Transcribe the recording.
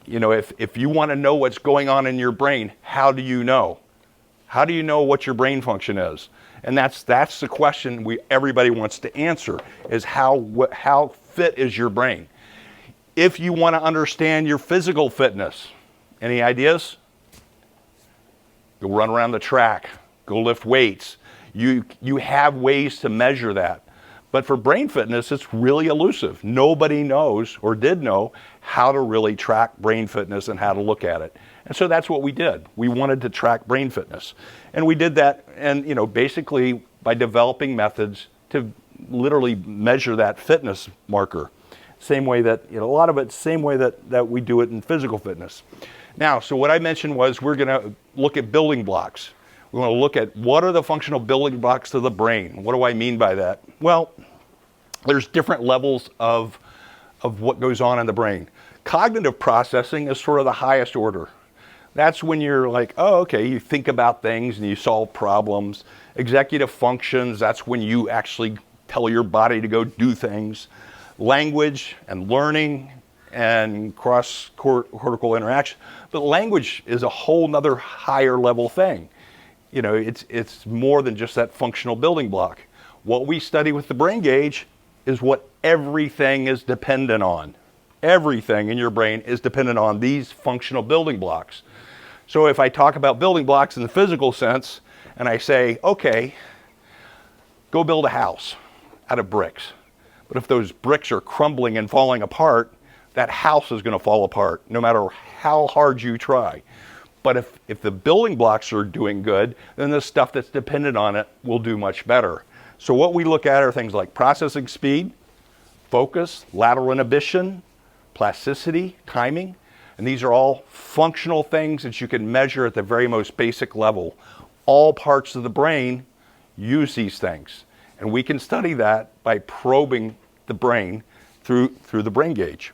you know, if you want to know what's going on in your brain, how do you know? How do you know what your brain function is? And that's the question everybody wants to answer, is how fit is your brain? If you want to understand your physical fitness, any ideas? Go run around the track, go lift weights. You have ways to measure that. But for brain fitness, it's really elusive. Nobody knows or did know how to really track brain fitness and how to look at it. And so that's what we did. We wanted to track brain fitness. And we did that, and basically by developing methods to literally measure that fitness marker. Same way that, a lot of it, same way that we do it in physical fitness. Now, so what I mentioned was we're going to look at building blocks. We want to look at what are the functional building blocks of the brain. What do I mean by that? Well, there's different levels of what goes on in the brain. Cognitive processing is sort of the highest order. That's when you're like, oh, okay, you think about things and you solve problems. Executive functions, that's when you actually tell your body to go do things. Language and learning and cross-cortical interaction. But language is a whole nother higher level thing. It's more than just that functional building block. What we study with the brain gauge is what everything is dependent on. Everything in your brain is dependent on these functional building blocks. So if I talk about building blocks in the physical sense, and I say, okay, go build a house out of bricks. But if those bricks are crumbling and falling apart, that house is going to fall apart, no matter how hard you try. But if the building blocks are doing good, then the stuff that's dependent on it will do much better. So what we look at are things like processing speed, focus, lateral inhibition, plasticity, timing. And these are all functional things that you can measure at the very most basic level. All parts of the brain use these things. And we can study that by probing the brain through the brain gauge.